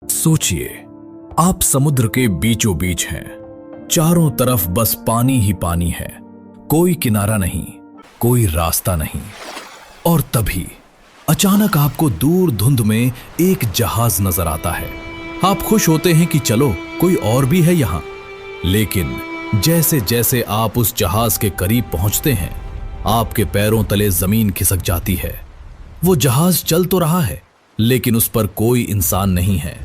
सोचिए, आप समुद्र के बीचों बीच हैं। चारों तरफ बस पानी ही पानी है, कोई किनारा नहीं, कोई रास्ता नहीं। और तभी अचानक आपको दूर धुंध में एक जहाज नजर आता है। आप खुश होते हैं कि चलो कोई और भी है यहां। लेकिन जैसे जैसे आप उस जहाज के करीब पहुंचते हैं, आपके पैरों तले जमीन खिसक जाती है। वो जहाज चल तो रहा है, लेकिन उस पर कोई इंसान नहीं है,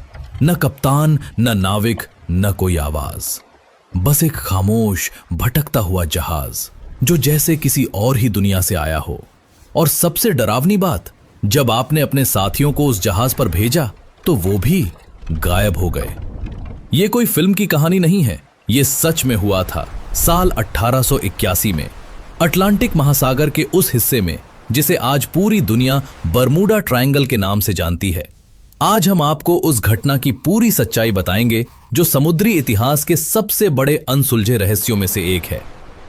न कप्तान, न नाविक, न कोई आवाज। बस एक खामोश भटकता हुआ जहाज जो जैसे किसी और ही दुनिया से आया हो। और सबसे डरावनी बात, जब आपने अपने साथियों को उस जहाज पर भेजा तो वो भी गायब हो गए। ये कोई फिल्म की कहानी नहीं है, ये सच में हुआ था। साल 1881 में अटलांटिक महासागर के उस हिस्से में जिसे आज पूरी दुनिया बरमूडा ट्रायंगल के नाम से जानती है। आज हम आपको उस घटना की पूरी सच्चाई बताएंगे जो समुद्री इतिहास के सबसे बड़े अनसुलझे रहस्यों में से एक है।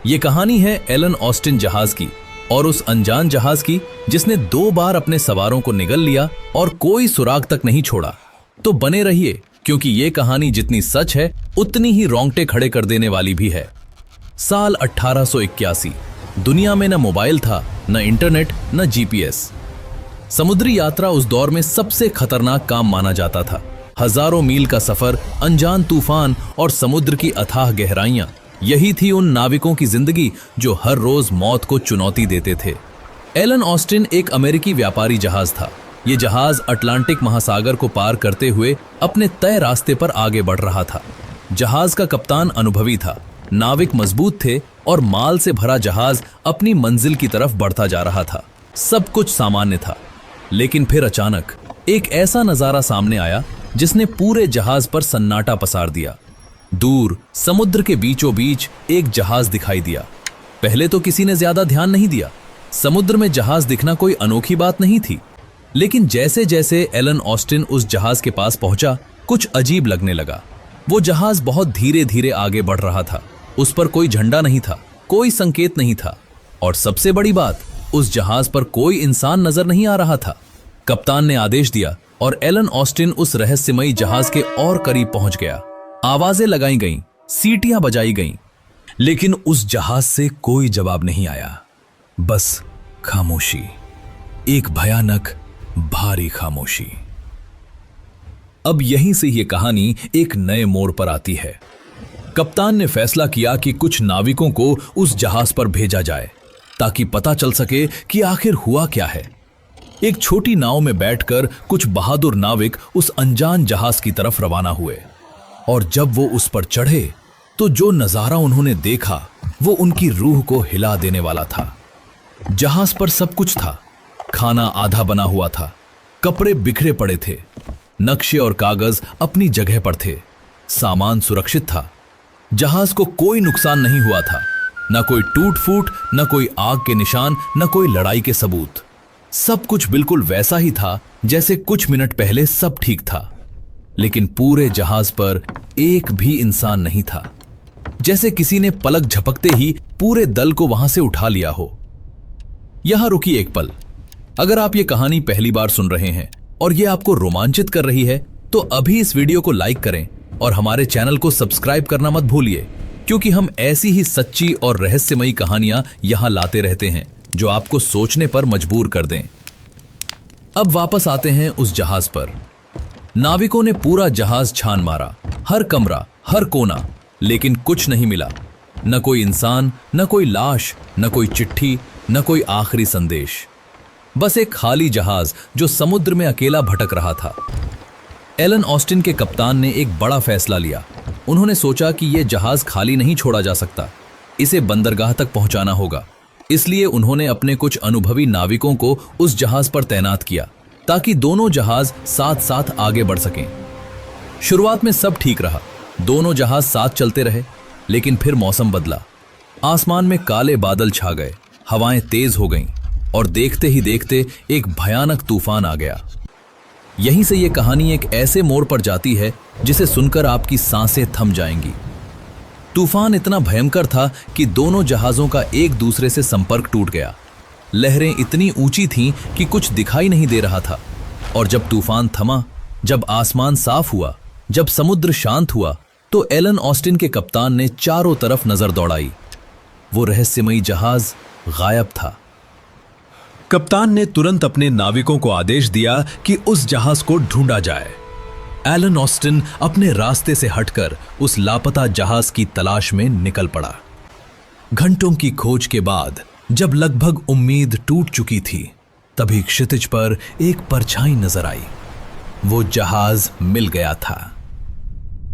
ये कहानी है एलन ऑस्टिन जहाज की, और उस अनजान जहाज की जिसने 2 बार अपने सवारों को निगल लिया और कोई सुराग तक नहीं छोड़ा। तो बने रहिए, क्योंकि ये कहानी जितनी सच है उतनी ही रोंगटे खड़े कर देने वाली भी है। साल 1881, दुनिया में न मोबाइल था, न इंटरनेट, न जीपीएस। समुद्री यात्रा उस दौर में सबसे खतरनाक काम माना जाता था। हजारों मील का सफर, अनजान तूफान और समुद्र की अथाह गहराइयां, यही थी उन नाविकों की जिंदगी जो हर रोज मौत को चुनौती देते थे। एलन ऑस्टिन एक अमेरिकी व्यापारी जहाज था। ये जहाज अटलांटिक महासागर को पार करते हुए अपने तय रास्ते पर आगे बढ़ रहा था। जहाज का कप्तान अनुभवी था, नाविक मजबूत थे और माल से भरा जहाज अपनी मंजिल की तरफ बढ़ता जा रहा था। सब कुछ सामान्य था, लेकिन फिर अचानक एक ऐसा नजारा सामने आया जिसने पूरे जहाज पर सन्नाटा पसार दिया। दूर समुद्र के बीचों बीच एक जहाज दिखाई दिया। पहले तो किसी ने ज्यादा ध्यान नहीं दिया। समुद्र में जहाज दिखना कोई अनोखी बात नहीं थी। लेकिन जैसे जैसे एलन ऑस्टिन उस जहाज के पास पहुंचा, कुछ अजीब लगने लगा। वो जहाज बहुत धीरे धीरे आगे बढ़ रहा था। उस पर कोई झंडा नहीं था, कोई संकेत नहीं था, और सबसे बड़ी बात, उस जहाज पर कोई इंसान नजर नहीं आ रहा था। कप्तान ने आदेश दिया और एलन ऑस्टिन उस रहस्यमयी जहाज के और करीब पहुंच गया। आवाजें लगाई गईं, सीटियां बजाई गईं, लेकिन उस जहाज से कोई जवाब नहीं आया। बस खामोशी, एक भयानक भारी खामोशी। अब यहीं से यह कहानी एक नए मोड़ पर आती है। कप्तान ने फैसला किया कि कुछ नाविकों को उस जहाज पर भेजा जाए ताकि पता चल सके कि आखिर हुआ क्या है। एक छोटी नाव में बैठकर कुछ बहादुर नाविक उस अनजान जहाज की तरफ रवाना हुए, और जब वो उस पर चढ़े तो जो नजारा उन्होंने देखा वो उनकी रूह को हिला देने वाला था। जहाज पर सब कुछ था। खाना आधा बना हुआ था, कपड़े बिखरे पड़े थे, नक्शे और कागज अपनी जगह पर थे, सामान सुरक्षित था। जहाज को कोई नुकसान नहीं हुआ था, न कोई टूट फूट, न कोई आग के निशान, न कोई लड़ाई के सबूत। सब कुछ बिल्कुल वैसा ही था जैसे कुछ मिनट पहले सब ठीक था। लेकिन पूरे जहाज पर एक भी इंसान नहीं था, जैसे किसी ने पलक झपकते ही पूरे दल को वहां से उठा लिया हो। यहां रुकी एक पल। अगर आप ये कहानी पहली बार सुन रहे हैं और ये आपको रोमांचित कर रही है, तो अभी इस वीडियो को लाइक करें और हमारे चैनल को सब्सक्राइब करना मत भूलिए, क्योंकि हम ऐसी ही सच्ची और रहस्यमयी कहानियां यहां लाते रहते हैं जो आपको सोचने पर मजबूर कर दें। अब वापस आते हैं उस जहाज पर। नाविकों ने पूरा जहाज छान मारा, हर कमरा, हर कोना, लेकिन कुछ नहीं मिला। न कोई इंसान, न कोई लाश, न कोई चिट्ठी, न कोई आखिरी संदेश। बस एक खाली जहाज जो समुद्र में अकेला भटक रहा था। एलन ऑस्टिन के कप्तान ने एक बड़ा फैसला लिया। उन्होंने सोचा कि यह जहाज खाली नहीं छोड़ा जा सकता, इसे बंदरगाह तक पहुंचाना होगा। इसलिए उन्होंने अपने कुछ अनुभवी नाविकों को उस जहाज पर तैनात किया ताकि दोनों जहाज साथ साथ आगे बढ़ सकें। शुरुआत में सब ठीक रहा, दोनों जहाज साथ चलते रहे, लेकिन फिर मौसम बदला। आसमान में काले बादल छा गए, हवाएं तेज हो गईं और देखते ही देखते एक भयानक तूफान आ गया। यहीं से यह कहानी एक ऐसे मोड़ पर जाती है जिसे सुनकर आपकी सांसें थम जाएंगी। तूफान इतना भयंकर था कि दोनों जहाजों का एक दूसरे से संपर्क टूट गया। लहरें इतनी ऊंची थीं कि कुछ दिखाई नहीं दे रहा था, और जब तूफान थमा जब आसमान साफ हुआ, जब समुद्र शांत हुआ, तो एलन ऑस्टिन के कप्तान ने चारों तरफ नजर दौड़ाई। वो रहस्यमयी जहाज गायब था। कप्तान ने तुरंत अपने नाविकों को आदेश दिया कि उस जहाज को ढूंढा जाए। एलन ऑस्टिन अपने रास्ते से हटकर उस लापता जहाज की तलाश में निकल पड़ा। घंटों की खोज के बाद जब लगभग उम्मीद टूट चुकी थी, तभी क्षितिज पर एक परछाई नजर आई। वो जहाज मिल गया था।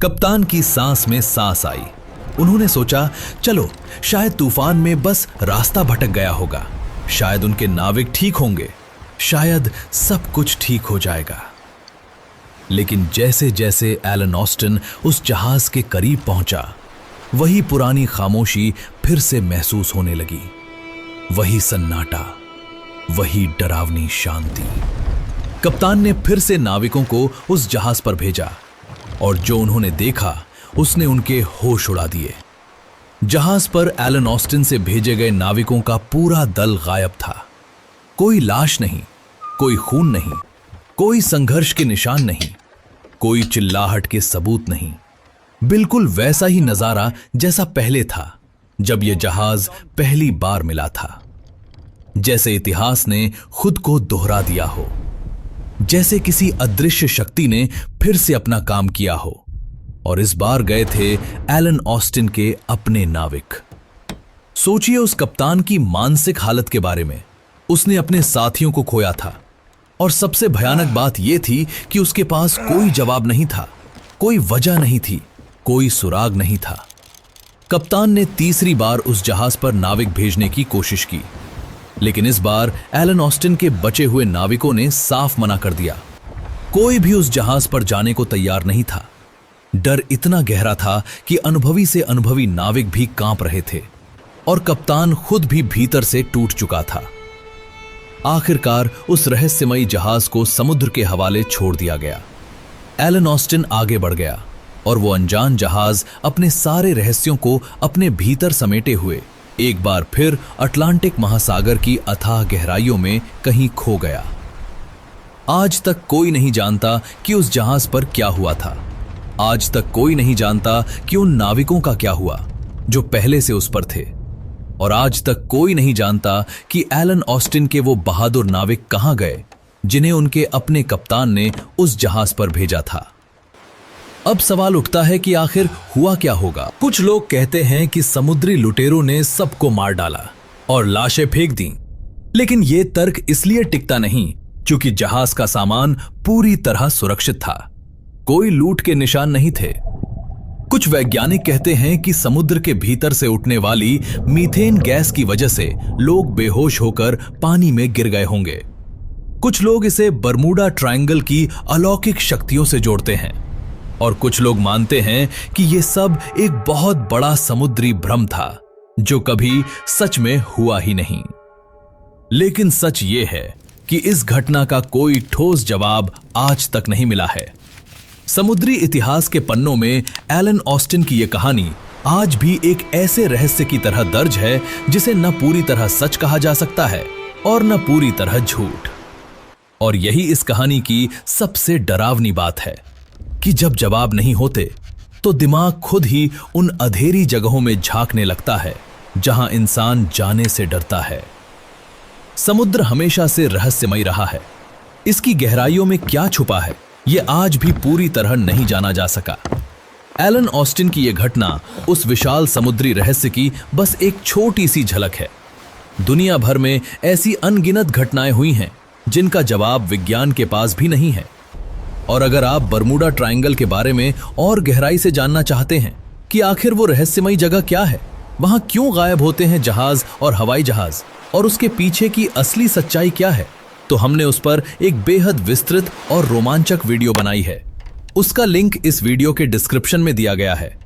कप्तान की सांस में सांस आई। उन्होंने सोचा, चलो शायद तूफान में बस रास्ता भटक गया होगा, शायद उनके नाविक ठीक होंगे, शायद सब कुछ ठीक हो जाएगा। लेकिन जैसे जैसे एलन ऑस्टिन उस जहाज के करीब पहुंचा, वही पुरानी खामोशी फिर से महसूस होने लगी। वही सन्नाटा, वही डरावनी शांति। कप्तान ने फिर से नाविकों को उस जहाज पर भेजा और जो उन्होंने देखा उसने उनके होश उड़ा दिए। जहाज पर एलन ऑस्टिन से भेजे गए नाविकों का पूरा दल गायब था। कोई लाश नहीं, कोई खून नहीं, कोई संघर्ष के निशान नहीं, कोई चिल्लाहट के सबूत नहीं। बिल्कुल वैसा ही नजारा जैसा पहले था जब यह जहाज पहली बार मिला था। जैसे इतिहास ने खुद को दोहरा दिया हो, जैसे किसी अदृश्य शक्ति ने फिर से अपना काम किया हो। और इस बार गए थे एलन ऑस्टिन के अपने नाविक। सोचिए उस कप्तान की मानसिक हालत के बारे में। उसने अपने साथियों को खोया था और सबसे भयानक बात यह थी कि उसके पास कोई जवाब नहीं था, कोई वजह नहीं थी, कोई सुराग नहीं था। कप्तान ने तीसरी बार उस जहाज पर नाविक भेजने की कोशिश की, लेकिन इस बार एलन ऑस्टिन के बचे हुए नाविकों ने साफ मना कर दिया। कोई भी उस जहाज पर जाने को तैयार नहीं था। डर इतना गहरा था कि अनुभवी से अनुभवी नाविक भी कांप रहे थे और कप्तान खुद भी भीतर से टूट चुका था। आखिरकार उस रहस्यमयी जहाज को समुद्र के हवाले छोड़ दिया गया। एलन ऑस्टिन आगे बढ़ गया और वो अनजान जहाज अपने सारे रहस्यों को अपने भीतर समेटे हुए एक बार फिर अटलांटिक महासागर की अथाह गहराइयों में कहीं खो गया। आज तक कोई नहीं जानता कि उस जहाज पर क्या हुआ था। आज तक कोई नहीं जानता कि उन नाविकों का क्या हुआ जो पहले से उस पर थे। और आज तक कोई नहीं जानता कि एलन ऑस्टिन के वो बहादुर नाविक कहां गए जिन्हें उनके अपने कप्तान ने उस जहाज पर भेजा था। अब सवाल उठता है कि आखिर हुआ क्या होगा। कुछ लोग कहते हैं कि समुद्री लुटेरों ने सबको मार डाला और लाशें फेंक दी, लेकिन यह तर्क इसलिए टिकता नहीं क्योंकि जहाज का सामान पूरी तरह सुरक्षित था। कोई लूट के निशान नहीं थे। कुछ वैज्ञानिक कहते हैं कि समुद्र के भीतर से उठने वाली मीथेन गैस की वजह से लोग बेहोश होकर पानी में गिर गए होंगे। कुछ लोग इसे बरमूडा ट्रायंगल की अलौकिक शक्तियों से जोड़ते हैं और कुछ लोग मानते हैं कि यह सब एक बहुत बड़ा समुद्री भ्रम था जो कभी सच में हुआ ही नहीं। लेकिन सच यह है कि इस घटना का कोई ठोस जवाब आज तक नहीं मिला है। समुद्री इतिहास के पन्नों में एलन ऑस्टिन की यह कहानी आज भी एक ऐसे रहस्य की तरह दर्ज है जिसे न पूरी तरह सच कहा जा सकता है और न पूरी तरह झूठ। और यही इस कहानी की सबसे डरावनी बात है कि जब जवाब नहीं होते तो दिमाग खुद ही उन अंधेरी जगहों में झांकने लगता है जहां इंसान जाने से डरता है। समुद्र हमेशा से रहस्यमय रहा है। इसकी गहराइयों में क्या छुपा है यह आज भी पूरी तरह नहीं जाना जा सका। एलन ऑस्टिन की यह घटना उस विशाल समुद्री रहस्य की बस एक छोटी सी झलक है। दुनिया भर में ऐसी अनगिनत घटनाएं हुई हैं जिनका जवाब विज्ञान के पास भी नहीं है। और अगर आप बरमूडा ट्रायंगल के बारे में और गहराई से जानना चाहते हैं कि आखिर वो रहस्यमयी जगह क्या है, वहां क्यों गायब होते हैं जहाज और हवाई जहाज और उसके पीछे की असली सच्चाई क्या है, तो हमने उस पर एक बेहद विस्तृत और रोमांचक वीडियो बनाई है। उसका लिंक इस वीडियो के डिस्क्रिप्शन में दिया गया है।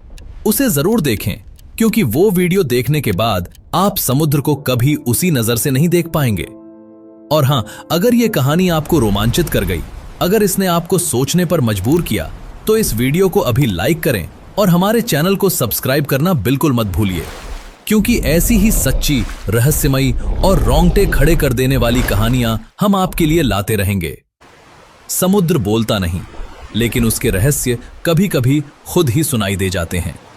उसे जरूर देखें क्योंकि वो वीडियो देखने के बाद आप समुद्र को कभी उसी नजर से नहीं देख पाएंगे। और हां, अगर यह कहानी आपको रोमांचित कर गई, अगर इसने आपको सोचने पर मजबूर किया, तो इस वीडियो को अभी लाइक करें और हमारे चैनल को सब्सक्राइब करना बिल्कुल मत भूलिए, क्योंकि ऐसी ही सच्ची, रहस्यमयी और रोंगटे खड़े कर देने वाली कहानियां हम आपके लिए लाते रहेंगे। समुद्र बोलता नहीं, लेकिन उसके रहस्य कभी कभी खुद ही सुनाई दे जाते हैं।